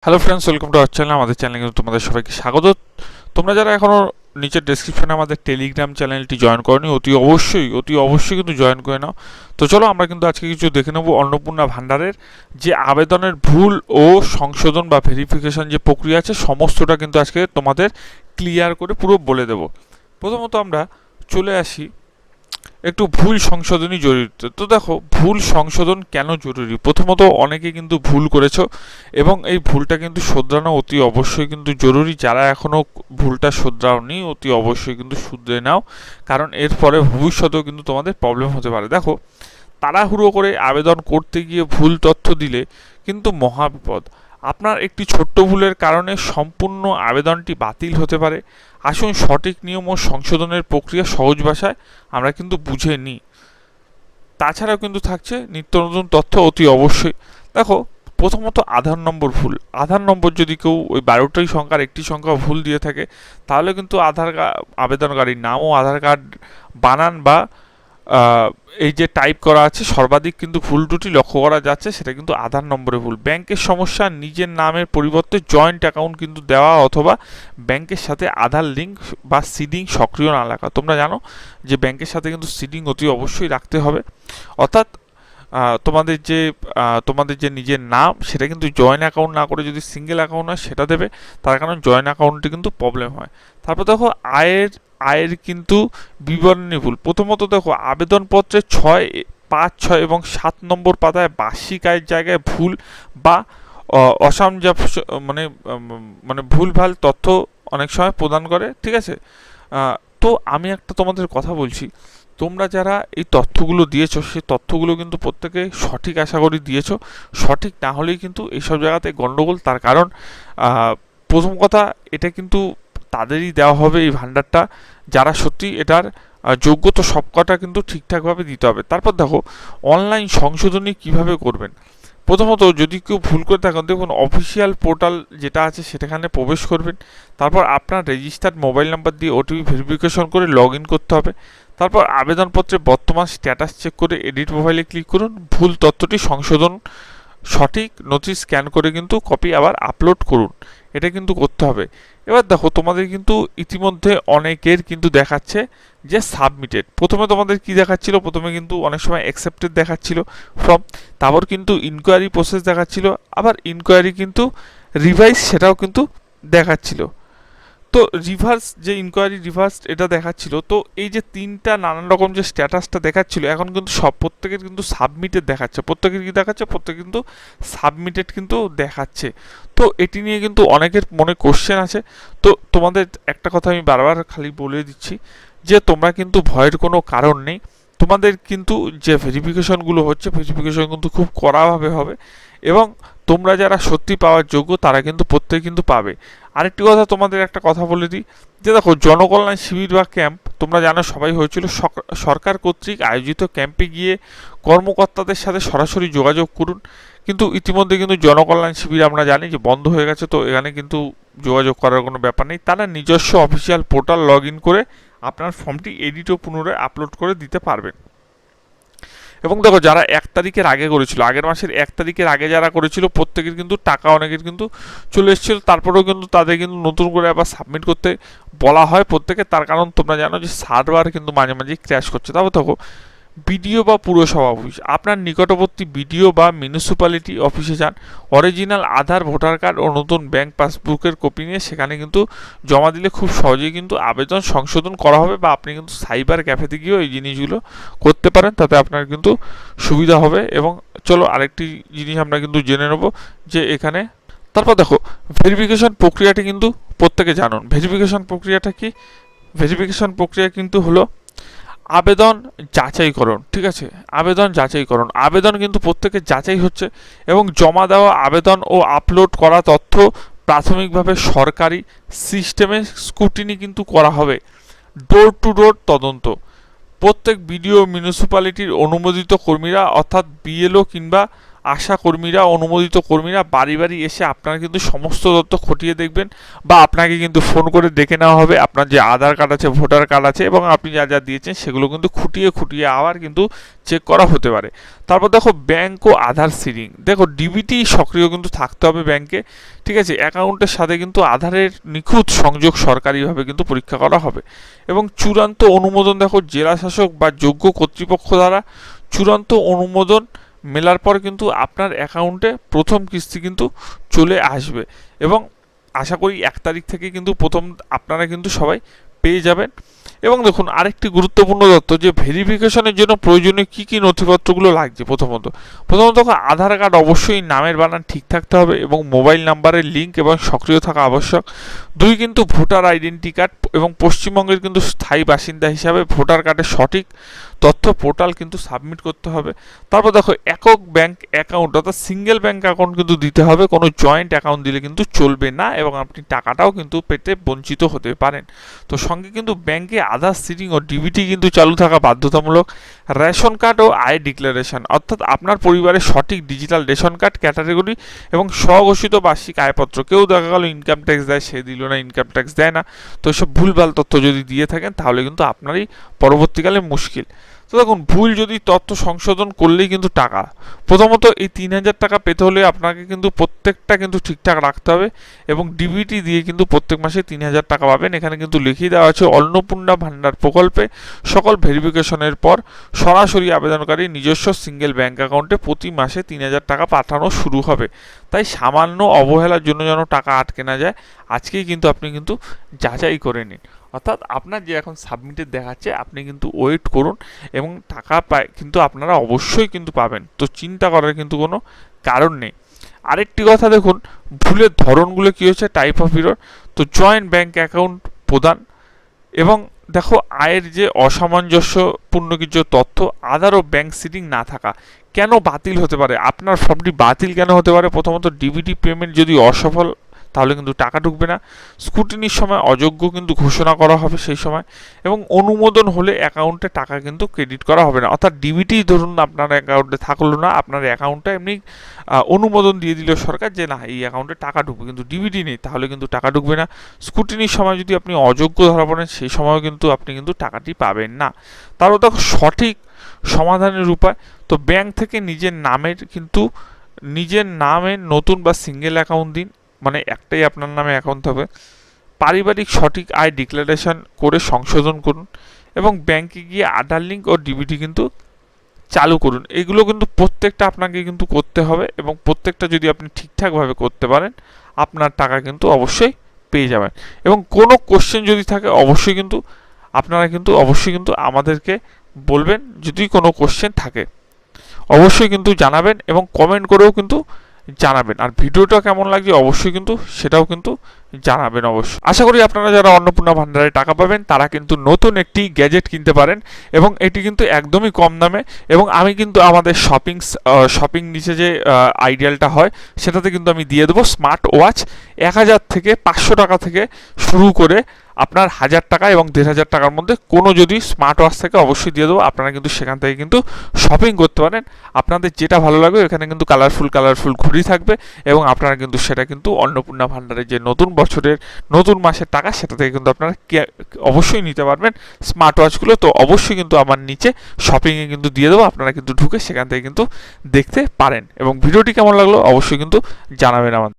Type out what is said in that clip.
Hello friends, welcome to our channel. আমাদের চ্যানেলে কিন্তু তোমাদের সবাইকে স্বাগত। তোমরা যারা এখনও নিচের ডেসক্রিপশনে আমাদের টেলিগ্রাম চ্যানেলটি জয়েন করনি, অতি অবশ্যই কিন্তু জয়েন করে নাও। তো চলো আমরা কিন্তু আজকে কিছু দেখে নেব অন্নপূর্ণা ভান্ডারের যে আবেদনের ভুল ও সংশোধন বা ভেরিফিকেশন যে প্রক্রিয়া আছে সমস্তটা কিন্তু আজকে তোমাদের ক্লিয়ার করে পুরো বলে দেব। প্রথমত আমরা চলে আসি একটু ভুল সংশোধনী জরুরি। তো দেখো, ভুল সংশোধন কেন জরুরি। প্রথমত অনেকে কিন্তু ভুল করেছো এবং এই ভুলটা কিন্তু শোধরানো অতি অবশ্যই কিন্তু জরুরি। যারা এখনও ভুলটা শোধরাওনি অতি অবশ্যই কিন্তু শুধরে নাও, কারণ এরপরে ভবিষ্যতেও কিন্তু তোমাদের প্রবলেম হতে পারে। দেখো, তাড়াহুড়ো করে আবেদন করতে গিয়ে ভুল তথ্য দিলে কিন্তু মহাবিপদ। আপনার একটি ছোট্ট ভুলের কারণে সম্পূর্ণ আবেদনটি বাতিল হতে পারে। আসুন সঠিক নিয়ম ও সংশোধনের প্রক্রিয়া সহজ ভাষায় আমরা কিন্তু বুঝে নিই। তাছাড়াও কিন্তু থাকছে নিত্য নতুন তথ্য অতি অবশ্যই। দেখো, প্রথমত আধার নম্বর ভুল। আধার নম্বর যদি কেউ ওই 12টি সংখ্যার একটি সংখ্যা ভুল দিয়ে থাকে, তাহলে কিন্তু আবেদনকারীর নাম ও আধার কার্ড বানান বা এই যে টাইপ করা আছে সর্বাধিক কিন্তু ভুল ত্রুটি লক্ষ্য করা যাচ্ছে, সেটা কিন্তু আধার নম্বরে ভুল। ব্যাংকের সমস্যা, নিজের নামের পরিবর্তে জয়েন্ট অ্যাকাউন্ট কিন্তু দেওয়া অথবা ব্যাংকের সাথে আধার লিঙ্ক বা সিডিং সক্রিয় না রাখা। তোমরা জানো যে ব্যাংকের সাথে কিন্তু সিডিং অতি অবশ্যই রাখতে হবে, অর্থাৎ তোমাদের যে নিজের নাম সেটা কিন্তু জয়েন্ট অ্যাকাউন্ট না করে যদি সিঙ্গেল অ্যাকাউন্ট হয় সেটা দেবে, তার কারণ জয়েন্ট অ্যাকাউন্টে কিন্তু প্রবলেম হয়। তারপর দেখো, আয়ের আয়ের কিন্তু বিবরণী ভুল। প্রথমত দেখো, আবেদনপত্রের 6, 5, 6 এবং 7 নম্বর পাতায় বার্ষিক আয়ের জায়গায় ভুল বা অসামঞ্জস্য মানে ভুলভাল তথ্য অনেক সময় প্রদান করে, ঠিক আছে। তো আমি একটা তোমাদের কথা বলছি, তোমরা যারা এই তথ্যগুলো দিয়েছো সেই তথ্যগুলো কিন্তু প্রত্যেকে সঠিক আশা করি দিয়েছো। সঠিক না হলেই কিন্তু এইসব জায়গাতে গণ্ডগোল। তার কারণ প্রথম কথা, এটা কিন্তু তাদেরই দেওয়া হবে এই ভান্ডারটা যারা সত্যি এটার যোগ্য। তো সবকটা কিন্তু ঠিকঠাকভাবে দিতে হবে। তারপর দেখো, অনলাইন সংশোধনী কিভাবে করবেন। প্রথমত যদি কেউ ভুল করে থাকেন, দেখুন অফিসিয়াল পোর্টাল যেটা আছে সেখানে প্রবেশ করবেন। তারপর আপনার রেজিস্টার্ড মোবাইল নাম্বার দিয়ে ওটিপি ভেরিফিকেশন করে লগ ইন করতে হবে। তারপর আবেদনপত্রের বর্তমান স্ট্যাটাস চেক করে এডিট মোবাইলে ক্লিক করুন। ভুল তথ্যটি সংশোধন, সঠিক নথি স্ক্যান করে কিন্তু কপি আবার আপলোড করুন। এটা কিন্তু করতে হবে। এবার দেখো, তোমাদের কিন্তু ইতিমধ্যে অনেকের কিন্তু দেখাচ্ছে যে সাবমিটেড। প্রথমে তোমাদের কি দেখাচ্ছিল, প্রথমে কিন্তু অনেক সময় অ্যাকসেপ্টেড দেখাচ্ছিল ফর্ম, তারপর কিন্তু ইনকোয়ারি প্রসেস দেখাচ্ছিল, আবার ইনকোয়ারি কিন্তু রিভাইজ সেটাও কিন্তু দেখাচ্ছিল। তো রিভার্স যে ইনকোয়ারি রিভার্স এটা দেখাচ্ছিল। তো এই যে তিনটা নানান রকম যে স্ট্যাটাসটা দেখাচ্ছিল, এখন কিন্তু প্রত্যেকের কিন্তু সাবমিটেড দেখাচ্ছে। প্রত্যেকের কি দেখাচ্ছে, প্রত্যেকে কিন্তু সাবমিটেড কিন্তু দেখাচ্ছে। তো এটি নিয়ে কিন্তু অনেকের মনে কোশ্চেন আছে। তো তোমাদের একটা কথা আমি বারবার খালি বলে দিচ্ছি যে তোমরা কিন্তু ভয়ের কোনো কারণ নেই। তোমাদের কিন্তু যে ভেরিফিকেশনগুলো হচ্ছে, ভেরিফিকেশন কিন্তু খুব কড়াভাবে হবে এবং তোমরা যারা সত্যি পাওয়ার যোগ্য তারা কিন্তু প্রত্যেকে কিন্তু পাবে। আরেকটি কথা তোমাদের একটা কথা বলে দিই, যে দেখো, জনকল্যাণ শিবির বা ক্যাম্প তোমরা জানো সবাই হয়েছিল। সরকার কর্তৃক আয়োজিত ক্যাম্পে গিয়ে কর্মকর্তাদের সাথে সরাসরি যোগাযোগ করুন। কিন্তু ইতিমধ্যে কিন্তু জনকল্যাণ শিবির আমরা জানি যে বন্ধ হয়ে গেছে। তো এখানে কিন্তু যোগাযোগ করার কোনো ব্যাপার নেই। তারা নিজস্ব অফিসিয়াল পোর্টাল লগ ইন করে আপনার ফর্মটি এডিট ও পুনরায় আপলোড করে দিতে পারবেন। এবং দেখো, যারা 1 তারিখের আগে করেছিল, আগের মাসের 1 তারিখের আগে যারা করেছিল প্রত্যেকের কিন্তু টাকা অনেকের কিন্তু চলে এসেছিল। তারপরেও কিন্তু তাদের কিন্তু নতুন করে আবার সাবমিট করতে বলা হয় প্রত্যেকে। তার কারণ তোমরা জানো যে সার্ভার কিন্তু মাঝে মাঝে ক্র্যাশ করছে। তারপর দেখো, বিডিও বা পুরসভা অফিস। আপনার নিকটবর্তী বিডিও বা মিউনিসিপ্যালিটি অফিসে যান। অরিজিনাল আধার, ভোটার কার্ড ও নতুন ব্যাংক পাসবুকের কপি নিয়ে সেখানে কিন্তু জমা দিলে খুব সহজেই কিন্তু আবেদন সংশোধন করা হবে, বা আপনি কিন্তু সাইবার ক্যাফেতে গিয়েও এই জিনিসগুলো করতে পারেন, তাতে আপনার কিন্তু সুবিধা হবে। এবং চলো আরেকটি জিনিস আমরা কিন্তু জেনে নেব যে এখানে, তারপর দেখো, ভেরিফিকেশন প্রক্রিয়াটি কিন্তু প্রত্যেকে জানুন। ভেরিফিকেশন প্রক্রিয়াটা কি? ভেরিফিকেশন প্রক্রিয়া কিন্তু হলো আবেদন যাচাইকরণ, ঠিক আছে। আবেদন যাচাইকরণ, আবেদন কিন্তু প্রত্যেকের যাচাই হচ্ছে এবং জমা দেওয়া আবেদন ও আপলোড করা তথ্য প্রাথমিকভাবে সরকারি সিস্টেমে স্ক্রুটিনি কিন্তু করা হবে। ডোর টু ডোর তদন্ত, প্রত্যেক বিডিও মিউনিসিপ্যালিটির অনুমোদিত কর্মীরা অর্থাৎ বিএলও কিংবা আশা কর্মীরা, অনুমোদিত কর্মীরা বাড়ি বাড়ি এসে আপনার কিন্তু সমস্ত তথ্য খতিয়ে দেখবেন, বা আপনাকে কিন্তু ফোন করে ডেকে নেওয়া হবে। আপনার যে আধার কার্ড আছে, ভোটার কার্ড আছে এবং আপনি যা যা দিয়েছেন সেগুলো কিন্তু খুঁটিয়ে খুঁটিয়ে আবার কিন্তু চেক করা হতে পারে। তারপর দেখো ব্যাংক ও আধার সিডিং। দেখো ডিবিটি সক্রিয় কিন্তু থাকতে হবে ব্যাংকে, ঠিক আছে। অ্যাকাউন্টের সাথে কিন্তু আধারের নিখুঁত সংযোগ সরকারিভাবে কিন্তু পরীক্ষা করা হবে। এবং চূড়ান্ত অনুমোদন, দেখো জেলা শাসক বা যোগ্য কর্তৃপক্ষ দ্বারা চূড়ান্ত অনুমোদন মেলার পর কিন্তু আপনার অ্যাকাউন্টে প্রথম কিস্তি কিন্তু চলে আসবে। এবং আশা করি 1 তারিখ থেকে কিন্তু প্রথম আপনারা কিন্তু সবাই পেয়ে যাবেন। এবং দেখুন আরেকটি গুরুত্বপূর্ণ তথ্য, যে ভেরিফিকেশনের জন্য প্রয়োজনীয় কী কী নথিপত্রগুলো লাগছে। প্রথমত আধার কার্ড অবশ্যই নামের বানান ঠিক থাকতে হবে এবং মোবাইল নাম্বারের লিঙ্ক এবং সক্রিয় থাকা আবশ্যক। 2 কিন্তু ভোটার আইডেন্টি কার্ড এবং পশ্চিমবঙ্গের কিন্তু স্থায়ী বাসিন্দা হিসাবে ভোটার কার্ডের সঠিক তথ্য পোর্টাল কিন্তু সাবমিট করতে হবে। তারপর দেখো একক ব্যাংক অ্যাকাউন্ট অর্থাৎ সিঙ্গেল ব্যাংক অ্যাকাউন্ট কিন্তু দিতে হবে, কোনো জয়েন্ট অ্যাকাউন্ট দিলে কিন্তু চলবে না এবং আপনি টাকাটাও কিন্তু পেতে বঞ্চিত হতে পারেন। তো সঙ্গে কিন্তু ব্যাংকে আধার সিডিং ও ডিবিটি কিন্তু চালু থাকা বাধ্যতামূলক। রেশন কার্ড ও আয় ডিক্লারেশন অর্থাৎ আপনার পরিবারের সঠিক ডিজিটাল রেশন কার্ড ক্যাটাগরি এবং স্বঘোষিত বার্ষিক আয়পত্র। কেউ দেখা গেল ইনকাম ট্যাক্স দেয়, সে দিল না, ইনকাম ট্যাক্স দেয় না, তো এসব ভুলভাল তথ্য যদি দিয়ে থাকেন তাহলে কিন্তু আপনারই পরবর্তীকালে মুশকিল। তো দেখুন ভুল যদি তথ্য সংশোধন করলেই কিন্তু টাকা, প্রথমত এই 3000 টাকা পেতে হলে আপনাকে কিন্তু প্রত্যেকটা কিন্তু ঠিকঠাক রাখতে হবে এবং ডিবিটি দিয়ে কিন্তু প্রত্যেক মাসে 3000 টাকা পাবেন। এখানে কিন্তু লিখিয়ে দেওয়া আছে অন্নপূর্ণা ভান্ডার প্রকল্পে সকল ভেরিফিকেশনের পর সরাসরি আবেদনকারী নিজস্ব সিঙ্গেল ব্যাংক অ্যাকাউন্টে প্রতি মাসে 3000 টাকা পাঠানো শুরু হবে। তাই সামান্য অবহেলার জন্য যেন টাকা আটকে না যায়, আজকেই কিন্তু আপনি কিন্তু যাচাই করে নিন। অর্থাৎ আপনার যে এখন সাবমিটেড দেখাচ্ছে আপনি কিন্তু ওয়েট করুন এবং টাকা কিন্তু আপনারা অবশ্যই কিন্তু পাবেন, তো চিন্তা করার কিন্তু কোনো কারণ নেই। আরেকটি কথা দেখুন ভুলের ধরনগুলো কী হচ্ছে, টাইপ অফ এরর। তো জয়েন্ট ব্যাংক অ্যাকাউন্ট প্রদান এবং দেখো আয়ের যে অসামঞ্জস্যপূর্ণ কিছু তথ্য, আধার ও ব্যাংক সিডিং না থাকা। কেন বাতিল হতে পারে, আপনার ফর্মটি বাতিল কেন হতে পারে? প্রথমত ডিবিটি পেমেন্ট যদি অসফল তাহলে কিন্তু টাকা ঢুকবে না, স্ক্রুটিনির সময় অযোগ্য কিন্তু ঘোষণা করা হবে সেই সময়, এবং অনুমোদন হলে অ্যাকাউন্টে টাকা কিন্তু ক্রেডিট করা হবে না। অর্থাৎ ডিবিটি ধরুন আপনার অ্যাকাউন্টে থাকলো না, আপনার অ্যাকাউন্টে এমনি অনুমোদন দিয়ে দিল সরকার যে না এই অ্যাকাউন্টে টাকা ঢুকবে, কিন্তু ডিবিটি নেই তাহলে কিন্তু টাকা ঢুকবে না। স্ক্রুটিনির সময় যদি আপনি অযোগ্য ধরা পড়েন সেই সময়ও কিন্তু আপনি কিন্তু টাকাটি পাবেন না। তারপর দেখো সঠিক সমাধানের উপায়। তো ব্যাংক থেকে নিজের নামে নতুন বা সিঙ্গেল অ্যাকাউন্ট দিন, মানে একটাই আপনার নামে অ্যাকাউন্ট হবে। পারিবারিক সঠিক আয় ডিক্লারেশন করে সংশোধন করুন এবং ব্যাংকে গিয়ে আধার লিঙ্ক ও ডিবিটি কিন্তু চালু করুন। এগুলো কিন্তু প্রত্যেকটা আপনাকে কিন্তু করতে হবে এবং প্রত্যেকটা যদি আপনি ঠিকঠাকভাবে করতে পারেন আপনার টাকা কিন্তু অবশ্যই পেয়ে যাবেন। এবং কোনো কোশ্চেন যদি থাকে অবশ্যই কিন্তু আপনারা কিন্তু অবশ্যই কিন্তু আমাদেরকে বলবেন, যদি কোনো কোশ্চেন থাকে অবশ্যই কিন্তু জানাবেন এবং কমেন্ট করেও কিন্তু জানাবেন। আর ভিডিওটা কেমন লাগছে অবশ্যই কিন্তু সেটাও কিন্তু জানাবেন অবশ্যই। আশা করি আপনারা যারা অন্নপূর্ণা ভান্ডারে টাকা পাবেন তারা কিন্তু নতুন একটি গ্যাজেট কিনতে পারেন এবং এটি কিন্তু একদমই কম দামে। এবং আমি কিন্তু আমাদের শপিং নিচে যে আইডিয়ালটা হয় সেটাতে কিন্তু আমি দিয়ে দেবো স্মার্ট ওয়াচ 1000 থেকে 500 টাকা থেকে শুরু করে আপনার 1000 টাকা এবং 1500 টাকার মধ্যে কোনো যদি স্মার্ট ওয়াচ থেকে অবশ্যই দিয়ে দেবো। আপনারা কিন্তু সেখান থেকে কিন্তু শপিং করতে পারেন, আপনাদের যেটা ভালো লাগবে। এখানে কিন্তু কালারফুল ঘড়ি থাকবে এবং আপনারা কিন্তু সেটা কিন্তু অন্নপূর্ণা ভান্ডারের যে নতুন বছরের নতুন মাসের টাকা সেটা থেকে কিন্তু আপনারা অবশ্যই নিতে পারবেন স্মার্ট ওয়াচগুলো। তো অবশ্যই কিন্তু আমার নিচে শপিংয়ে কিন্তু দিয়ে দেবো, আপনারা কিন্তু ঢুকে সেখান থেকে কিন্তু দেখতে পারেন। এবং ভিডিওটি কেমন লাগলো অবশ্যই কিন্তু জানাবেন আমাদের।